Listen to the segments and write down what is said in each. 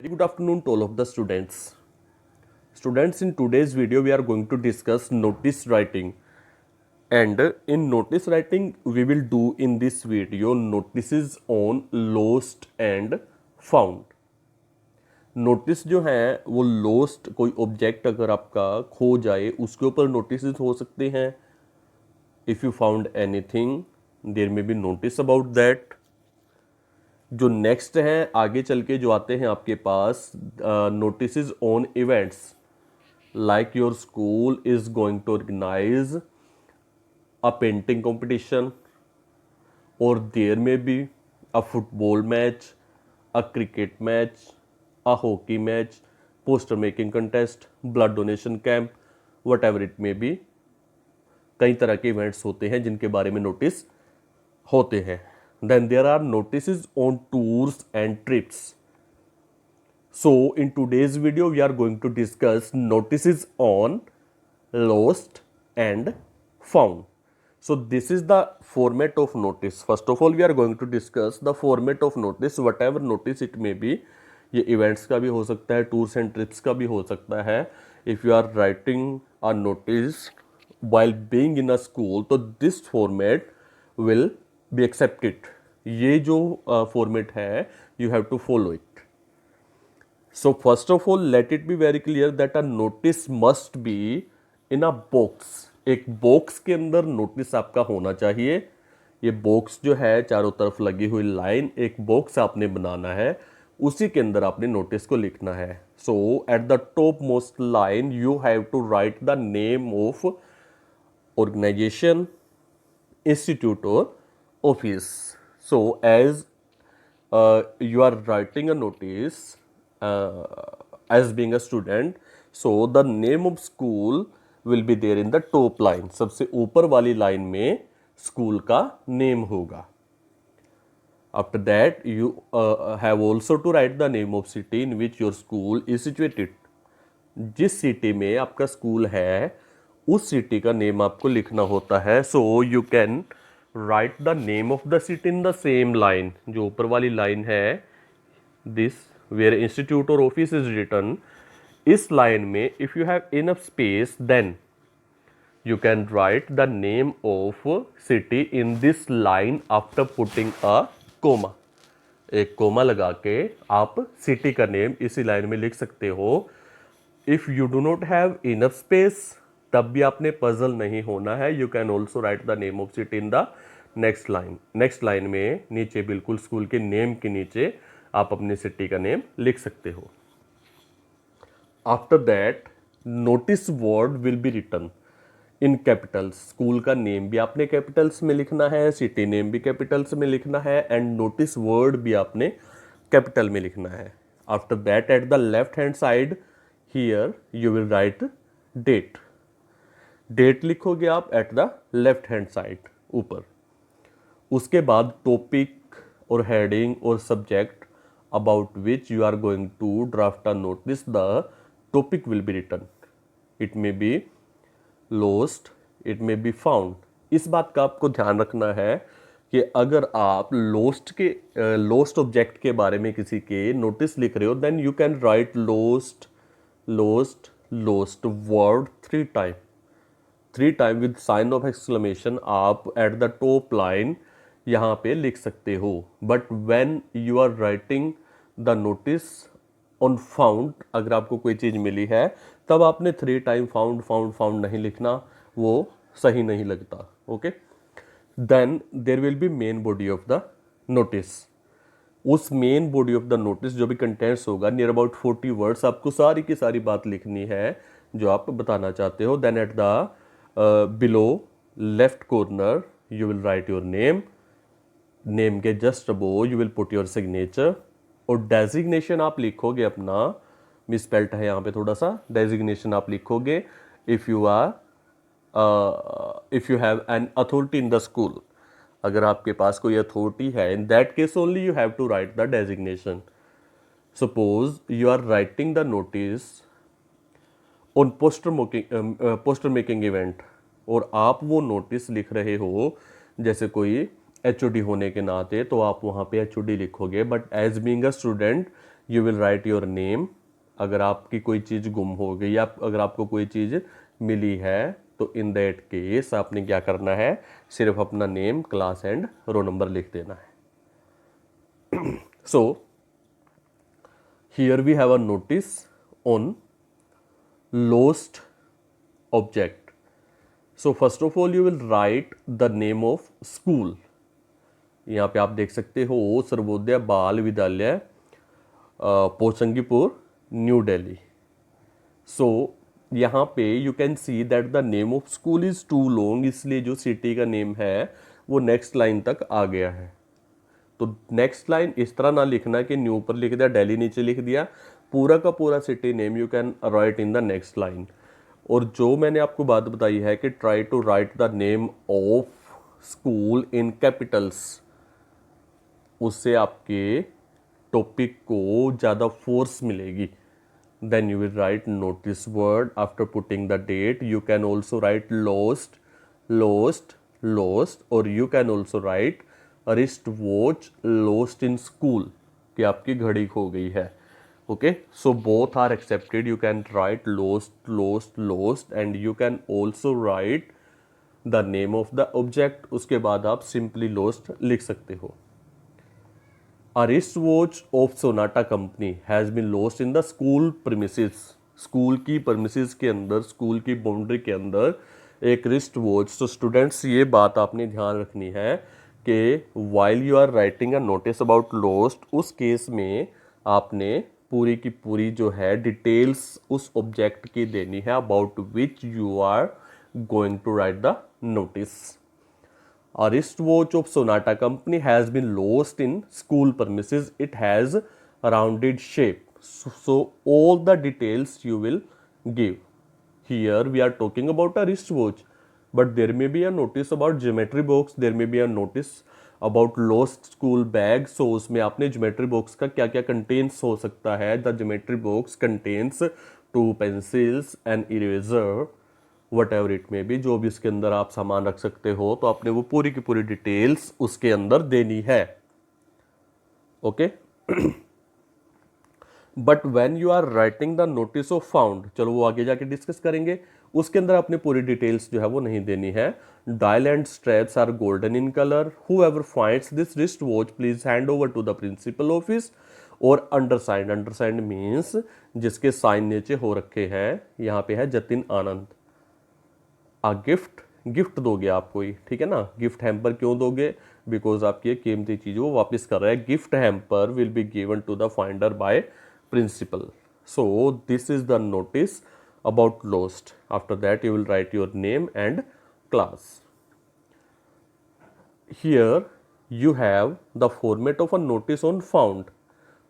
Very good afternoon to all of the students. Students, in today's video we are going to discuss notice writing, and in notice writing we will do in this video notices on lost and found. Notice जो है वो lost, कोई object अगर आपका खो जाए उसके ऊपर नोटिस हो सकते हैं. If you found anything there may be notice about that. जो नेक्स्ट है आगे चल के जो आते हैं आपके पास notice on events, like your school is going to organise a painting competition, और there may be a football match, a cricket match, a hockey match, poster making contest, blood donation camp, whatever it may be. कई तरह के events होते हैं जिनके बारे में notice होते हैं. Then there are notices on tours and trips. So in today's video we are going to discuss notices on lost and found. So this is the format of notice. First of all we are going to discuss the format of notice, whatever notice it may be. ये events का भी हो सकता है, tours and trips का भी हो सकता है. If you are writing a notice while being in a school, तो this format will be accepted. ये जो फॉर्मेट है you have to follow it. So first of all let it be very clear that a notice must be in a box. एक box के अंदर notice आपका होना चाहिए. ये बॉक्स जो है चारों तरफ लगी हुई लाइन, एक बॉक्स आपने बनाना है, उसी के अंदर आपने नोटिस को लिखना है. So at the top most line you have to write the name of organisation, institute और office. So as you are writing a notice as being a student, so the name of school will be there in the top line. सबसे ऊपर वाली line में school का name होगा. After that you have also to write the name of city in which your school is situated. जिस city में आपका school है उस सिटी का नेम आपको लिखना होता है. So you can write the name of the city in the same line. जो ऊपर वाली लाइन है दिस वेयर इंस्टीट्यूट और ऑफिस इज रिटन, इस लाइन में if you have enough space then you can write the name of city in this line after putting a comma. एक comma लगा के आप सिटी का नेम इसी लाइन में लिख सकते हो. If you do not have enough space तब भी आपने पजल नहीं होना है. You can also write the name of city in the next line. Next line में नीचे बिल्कुल स्कूल के नेम के नीचे आप अपनी सिटी का नेम लिख सकते हो. After that notice word will be written in capitals. School का नेम भी आपने कैपिटल्स में लिखना है, सिटी नेम भी कैपिटल्स में लिखना है, एंड नोटिस वर्ड भी आपने कैपिटल में लिखना है. After that at the left hand side here you will write date. Date लिखोगे आप at the left hand side ऊपर. उसके बाद टॉपिक और हेडिंग और subject about which you are going to draft a notice. The topic will be written. It may be lost, it may be found. इस बात का आपको ध्यान रखना है कि अगर आप लोस्ट ऑब्जेक्ट के बारे में किसी के नोटिस लिख रहे हो then you can write lost lost lost word 3 time with sign of exclamation. आप एट द टॉप लाइन यहाँ पे लिख सकते हो. But when you are writing the notice on found, अगर आपको कोई चीज़ मिली है तब आपने 3 टाइम फाउंड फाउंड फाउंड नहीं लिखना, वो सही नहीं लगता. Okay. Then there will be main body of the notice. उस main body of the notice जो भी कंटेंट्स होगा नियर अबाउट 40 वर्ड्स, आपको सारी की सारी बात लिखनी है जो आप बताना चाहते हो. Then at the below left corner you will write your name. Name के just above you will put your signature. और डेजिग्नेशन आप लिखोगे अपना, मिसपेल्ट है यहाँ पे थोड़ा सा, डेजिग्नेशन आप लिखोगे if you have an authority in the school. अगर आपके पास कोई अथॉरिटी है in that case only you have to write the designation. Suppose you are writing the notice on poster making event, और आप वो नोटिस लिख रहे हो जैसे कोई HOD होने के नाते, तो आप वहाँ पे HOD लिखोगे. But as being a student you will write your name, अगर आपकी कोई चीज़ गुम हो गई या अगर आपको कोई चीज़ मिली है तो इन दैट केस आपने क्या करना है, सिर्फ अपना name, class and roll number लिख देना है। So here we have a notice on lost object. So first of all you will write the name of school. यहाँ पे आप देख सकते हो सर्वोदय बाल विद्यालय पोचंगीपुर न्यू दिल्ली। सो यहाँ पे you can see that the name of school is too long, इसलिए जो सिटी का नेम है वो नेक्स्ट लाइन तक आ गया है। तो नेक्स्ट लाइन इस तरह ना लिखना कि न्यू ऊपर लिख दिया, दिल्ली नीचे लिख दिया, पूरा का पूरा city name you can write in the next line. और जो मैंने आपको बात बताई है कि try to write the name of school in capitals, उससे आपके टॉपिक को ज़्यादा फोर्स मिलेगी। Then you will write notice word after putting the date. You can also write lost lost lost, और you can also write wrist watch lost in school, कि आपकी घड़ी खो गई है। Okay, so both are accepted. You can write lost lost lost and you can also write the name of the object, उसके बाद आप सिंपली लोस्ट लिख सकते हो। A wristwatch of Sonata Company has been lost in the school premises. School की premises के अंदर, school की बाउंड्री के अंदर एक रिस्ट वॉच। तो स्टूडेंट्स ये बात आपने ध्यान रखनी है कि while you are writing a notice about lost, उस केस में आपने पूरी की पूरी जो है डिटेल्स उस ऑब्जेक्ट की देनी है about which you are going to write the notice. A wristwatch of Sonata Company has been lost in school premises. It has a rounded shape. So all the details you will give. Here we are talking about a wristwatch, but there may be a notice about geometry box. There may be a notice about lost school bag. So उसमें आपने geometry box का क्या क्या contains हो सकता है. The geometry box contains 2 pencils, an eraser, what ever it में भी, जो भी इसके अंदर आप सामान रख सकते हो, तो आपने वो पूरी की पूरी डिटेल्स उसके अंदर देनी है। Okay, but when you are writing the notice of found, चलो वो आगे जाके डिस्कस करेंगे, उसके अंदर आपने पूरी डिटेल्स जो है वो नहीं देनी है। Dial and straps are golden in colour. Whoever finds this wrist watch please hand over to the principal office. और अंडरसाइंड, अंडरसाइंड मीन्स जिसके साइन नीचे हो रखे हैं, यहाँ पे है जतिन आनंद। गिफ्ट, गिफ्ट दोगे आप कोई, ठीक है ना। गिफ्ट हैम्पर क्यों दोगे, बिकॉज आपकी ये कीमती चीज वो वापस कर रहा है। Gift hamper will be given to the finder by principal. So this is the notice about lost. After that you will write your name and class. Here you have the format of a notice on found.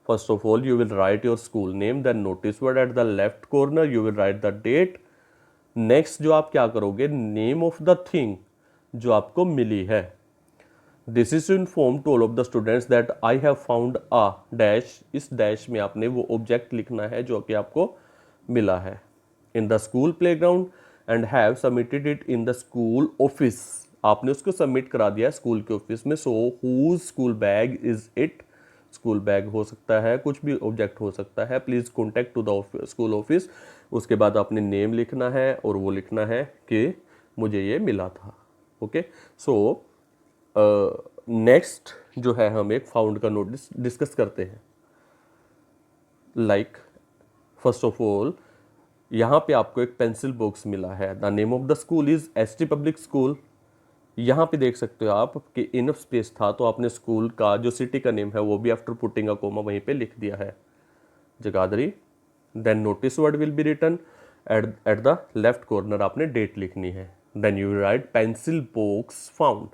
First of all you will write your school name, then notice word at the left corner you will write the date. Next जो आप क्या करोगे, name of the thing जो आपको मिली है। This is to inform to all of the students that I have found a dash. इस dash में आपने वो ऑब्जेक्ट लिखना है जो कि आपको मिला है in the school playground and have submitted it in the school office. आपने उसको सबमिट करा दिया स्कूल के ऑफिस में। So whose school bag is it, school bag हो सकता है, कुछ भी ऑब्जेक्ट हो सकता है। Please contact to the school office. उसके बाद आपने नेम लिखना है और वो लिखना है कि मुझे ये मिला था। ओके, सो नेक्स्ट जो है हम एक फाउंड का नोटिस डिस्कस करते हैं। लाइक फर्स्ट ऑफ ऑल यहाँ पे आपको एक पेंसिल बॉक्स मिला है। The name of the school is ST public school. यहाँ पे देख सकते हो आप कि इनफ स्पेस था, तो आपने स्कूल का जो सिटी का नेम है वो भी आफ्टर पुटिंग अ कोमा वहीं पे लिख दिया है, Jagadhri. Then notice word will be written at the left corner, आपने डेट लिखनी है। Then you write pencil box found.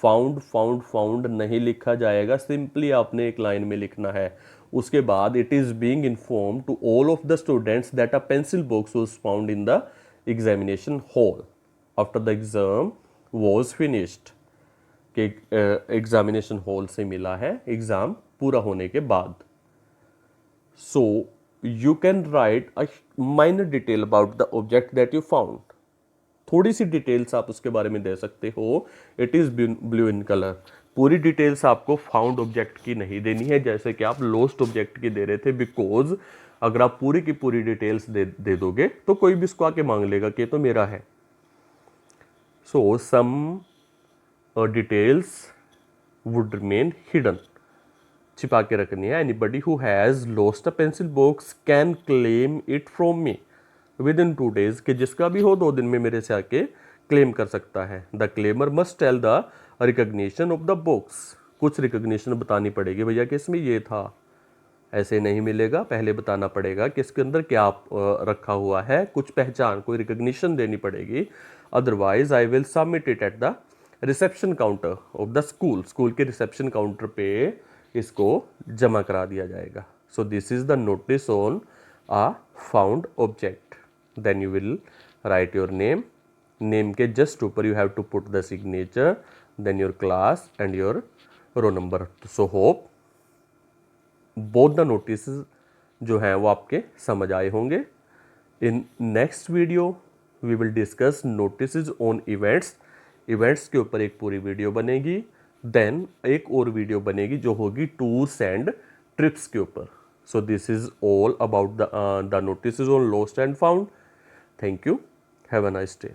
Found found found नहीं लिखा जाएगा, सिंपली आपने एक लाइन में लिखना है। उसके बाद it is being inform to all of the students that a pencil box was found in the examination hall after the exam was finished, कि एग्जामिनेशन हॉल से मिला है एग्जाम पूरा होने के बाद। So you can write a minor detail about the object that you found. थोड़ी सी डिटेल्स आप उसके बारे में दे सकते हो, it is blue in colour. पूरी डिटेल्स आपको फाउंड ऑब्जेक्ट की नहीं देनी है, जैसे कि आप लोस्ट ऑब्जेक्ट की दे रहे थे, बिकॉज अगर आप पूरी की पूरी डिटेल्स दे दोगे तो कोई भी इसको आके मांग लेगा कि ये तो मेरा है। So some details would remain hidden, छिपा के रखनी है। Anybody who has lost a pencil box can claim it from me within 2 days, कि जिसका भी हो 2 दिन में मेरे से आके क्लेम कर सकता है। The claimer must tell the recognition of the box, कुछ रिकग्निशन बतानी पड़ेगी भैया कि इसमें ये था, ऐसे नहीं मिलेगा, पहले बताना पड़ेगा कि इसके अंदर क्या रखा हुआ है, कुछ पहचान, कोई रिकग्निशन देनी पड़ेगी। Otherwise I will submit it at the reception counter of the school, school के रिसेप्शन काउंटर पे इसको जमा करा दिया जाएगा। So this is the notice on a found object. Then you will write your name, name के just ऊपर you have to put the signature, then your class and your roll number. So hope both the notice जो हैं वो आपके समझ आए होंगे। इन next video we will discuss notice on events, events के ऊपर एक पूरी वीडियो बनेगी। देन एक और वीडियो बनेगी जो होगी टूर्स एंड ट्रिप्स के ऊपर। सो this is all about the notice on lost and found. Thank you, have a nice day.